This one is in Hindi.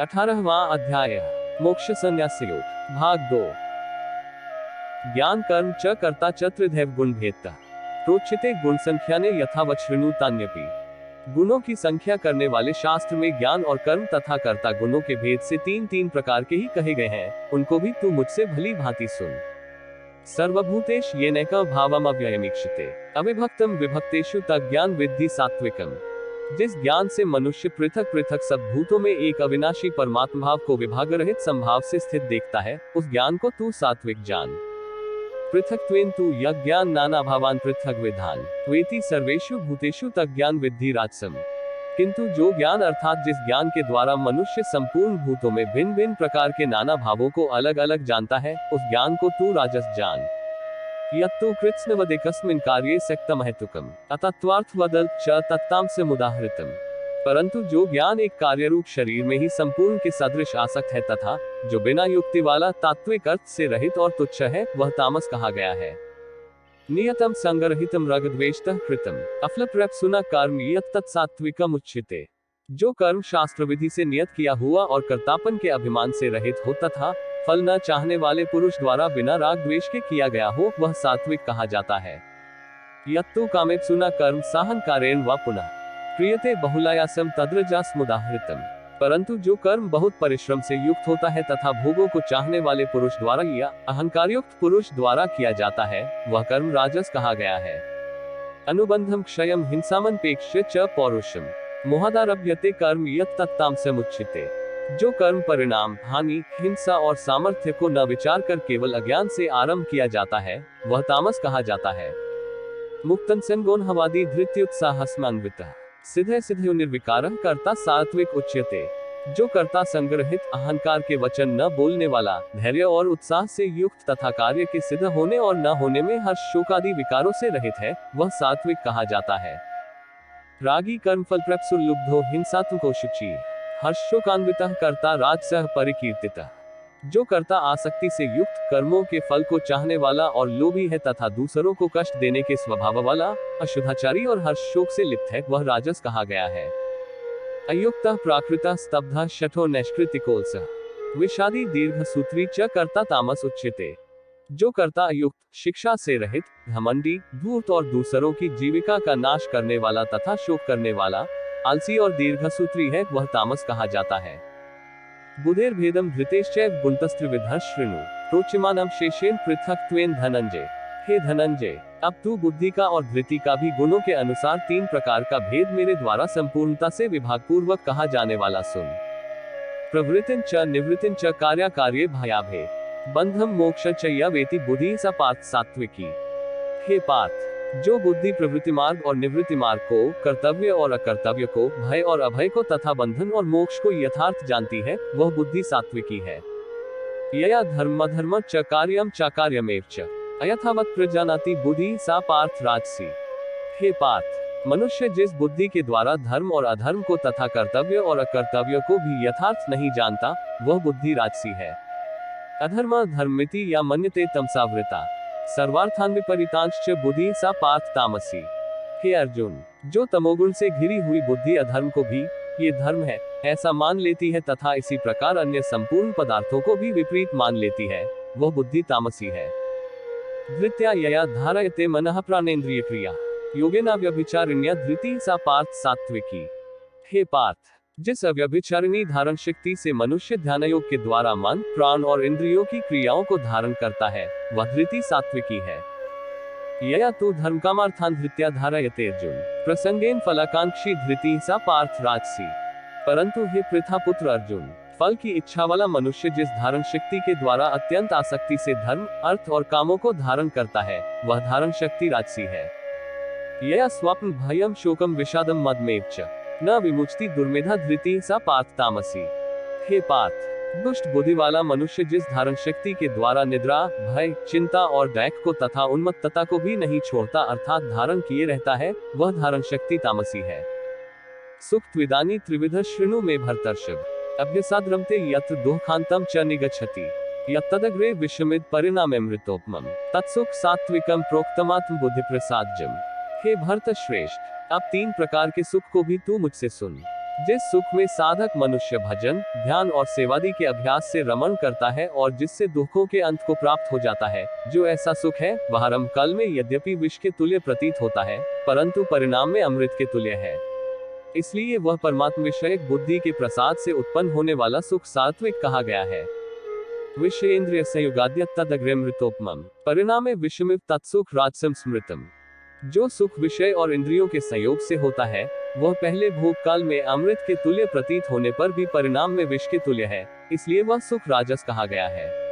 18वां अध्याय मोक्ष संन्यास योग भाग 2। ज्ञान कर्म च कर्ता च त्रिधैव गुण भेदता प्रोचिते गुण संख्या ने यथावत शृणुतान्यपि। गुणों की संख्या करने वाले शास्त्र में ज्ञान और कर्म तथा कर्ता गुणों के भेद से तीन तीन प्रकार के ही कहे गए हैं, उनको भी तू मुझसे भली भांति सुन। सर्वभूतेश येनैक भावम अव्ययमीक्षते अविभक्तम विभक्तेषु तज्ज्ञान विद्धि सात्विकम। जिस ज्ञान से मनुष्य पृथक पृथक सब भूतों में एक अविनाशी परमात्मा भाव को विभाग रहित संभाव से स्थित देखता है, उस ज्ञान को तू सात्विक जान। पृथक्त्वेन तु यज्ञान नाना भावान पृथक विधान त्वेति सर्वेषु भूतेषु तज्ज्ञान विद्धि राजसम। किंतु जो ज्ञान अर्थात जिस ज्ञान के द्वारा मनुष्य संपूर्ण भूतों में भिन्न भिन्न प्रकार के नाना भावों को अलग अलग जानता है, उस ज्ञान को तू राजस जान। यत्तु कृत्स्नवदेकस्मिन् कार्ये सक्तमहेतुकम् अतत्वार्थवदल च तत्तामसमुदाहृतम्। परंतु जो ज्ञान एक कार्यरूप शरीर में ही संपूर्ण के सदृश आसक्त है तथा जो बिना युक्ति वाला तात्विक अर्थ से रहित और तुच्छ है, वह तामस कहा गया है। नियतम संगरहितम रगद्वेष्टः कृतम अफलप्रप्सुना कर्म यत्तत्सात्विकम् उच्यते। जो कर्म शास्त्र विधि से नियत किया हुआ और कर्तापन के अभिमान से रहित हो तथा फल न चाहने वाले पुरुष द्वारा बिना राग द्वेष के किया गया हो, वह सात्विक कहा जाता है। यत्तु कामेप्सुना कर्म साहंकारेण व पुनः क्रियते बहुलायासम तद्रजास्मुदाहृतम। परंतु जो कर्म बहुत परिश्रम से युक्त होता है तथा भोगों को चाहने वाले पुरुष द्वारा या अहंकारयुक्त पुरुष द्वारा किया जाता है, वह कर्म राजस कहा गया है। अनुबंधम क्षयम हिंसामनपेक्ष्य च पौरुषम मोहादारभ्यते कर्म यत्तत्तामसमुच्यते। जो कर्म परिणाम, हानि, हिंसा और सामर्थ्य को न विचार कर केवल अज्ञान से आरंभ किया जाता है, वह तामस कहा जाता है। मुक्तन संगोन्हवादी धृत्युत्साहस्मान्वितः सिद्धे सिद्धयो निर्विकारः कर्ता सात्विक उच्यते। जो कर्ता संग्रहित अहंकार के वचन न बोलने वाला, धैर्य और उत्साह से युक्त तथा कार्य के सिद्ध होने और न होने में हर्ष शोक आदि विकारों से रहित है, वह सात्विक कहा जाता है। रागी कर्मफल प्रप्सुल्लुब्धो हिंसात्मको शुचि हर्षोकान्वितः कर्ता राजसः परिकीर्तितः। जो कर्ता आसक्ति से युक्त कर्मों के फल को चाहने वाला और लोभी है तथा दूसरों को कष्ट देने के स्वभाव वाला, अशुद्धाचारी और हर्ष शोक से लिप्त है, वह राजस कहा गया है। अयुक्तः प्राकृतः स्तब्धः शठो नैष्कृतिकोत्सः विषादी दीर्घसूत्री च कर्ता तामस उच्यते। जो कर्ता अयुक्त, शिक्षा से रहित, घमंडी, धूर्त और दूसरों की जीविका का नाश करने वाला तथा शोक करने वाला, आलसी और दीर्घसूत्री है, वह तामस कहा जाता है। बुधेर भेदम धृतेश्चैव गुणतस्त्रिविधः शृणु प्रोच्यमानम शेषेण पृथक्त्वेन धनंजय। हे धनंजय, अब तू बुद्धि का और धृति का भी गुणों के अनुसार तीन प्रकार का भेद मेरे द्वारा संपूर्णता से विभाग पूर्वक कहा जाने वाला सुन। प्रवृत्तिं च निवृत्तिं च कार्याकार्ये भयाभे बंधम मोक्ष च यवेति बुद्धि सा पार्थ सात्विकी। हे पार्थ, जो बुद्धि प्रवृत्ति मार्ग और निवृत्ति मार्ग को, कर्तव्य और अकर्तव्य को, भय और अभय को तथा बंधन और मोक्ष को यथार्थ जानती है, वह बुद्धि सात्विकी है। यया धर्म धर्म च कार्यम च कार्यमेव च अयथावत प्रजानाति बुद्धि सा पार्थ राजसी। हे पार्थ, मनुष्य जिस बुद्धि के द्वारा धर्म और अधर्म को तथा कर्तव्य और अकर्तव्य को भी यथार्थ नहीं जानता, वह बुद्धि राजसी है। अधर्म धर्मिति या मन्यते तमसावृता सर्वार्थान विपरीतांश्च बुद्धि सा पार्थ तामसी। हे अर्जुन, जो तमोगुण से घिरी हुई बुद्धि अधर्म को भी ये धर्म है ऐसा मान लेती है तथा इसी प्रकार अन्य संपूर्ण पदार्थों को भी विपरीत मान लेती है, वह बुद्धि तामसी है। धृत्या यया धारयते मनः प्राणेन्द्रिय क्रिया योगेन व्यभिचारिण्या धृति सा पार्थ सात्विकी। हे पार्थ, जिस अव्यभिचारिणी धारण शक्ति से मनुष्य ध्यान योग के द्वारा मन, प्राण और इंद्रियों की क्रियाओं को धारण करता है, वह धृति सात्विकी है। यया तो धर्म कामार्थान धृत्या धारयते अर्जुन प्रसंगेन फलाकांक्षी धृति सा पार्थ राजसी। परंतु हे पृथा पुत्र अर्जुन, फल की इच्छा वाला मनुष्य जिस धारण शक्ति के द्वारा अत्यंत आसक्ति से धर्म, अर्थ और कामों को धारण करता है, वह धारण शक्ति राजसी है। यया स्वप्न भयम शोकम विषादम मदमेव च न विमुचती दुर्मेधा धृति सा पार्थ तामसी। हे पार्थ, दुष्ट बुद्धि वाला मनुष्य जिस धारण शक्ति के द्वारा निद्रा, भय, चिंता और दैख को तथा उन्मत्तता को भी नहीं छोड़ता अर्थात धारण किए रहता है, वह धारण शक्ति तामसी है। सुख त्विदानी त्रिविध शृणु में भरतर्षभ अभ्यसाद्रमते यत्र दुःखांतम च निगच्छति यत्तदग्रे विषमिद परिणाममृतोपमम् तत्सुख सात्विकम प्रोक्तमात्म बुद्धि प्रसादजम। हे भरत श्रेष्ठ, अब तीन प्रकार के सुख को भी तू मुझसे सुन। जिस सुख में साधक मनुष्य भजन, ध्यान और सेवादि के अभ्यास से रमण करता है और जिससे दुखों के अंत को प्राप्त हो जाता है, जो ऐसा सुख है वह आरंभ काल में यद्यपि विष के तुल्य प्रतीत होता है, परंतु परिणाम में अमृत के तुल्य है। इसलिए वह परमात्म विषयक बुद्धि के प्रसाद से उत्पन्न होने वाला सुख सात्विक कहा गया है। विषयेंद्रिय संयुगाद्य तदग्रमृतोपमम परिणामे विषमिव तत्सुख राजसम स्मृतम। जो सुख विषय और इंद्रियों के संयोग से होता है, वह पहले भोग काल में अमृत के तुल्य प्रतीत होने पर भी परिणाम में विष के तुल्य है, इसलिए वह सुख राजस कहा गया है।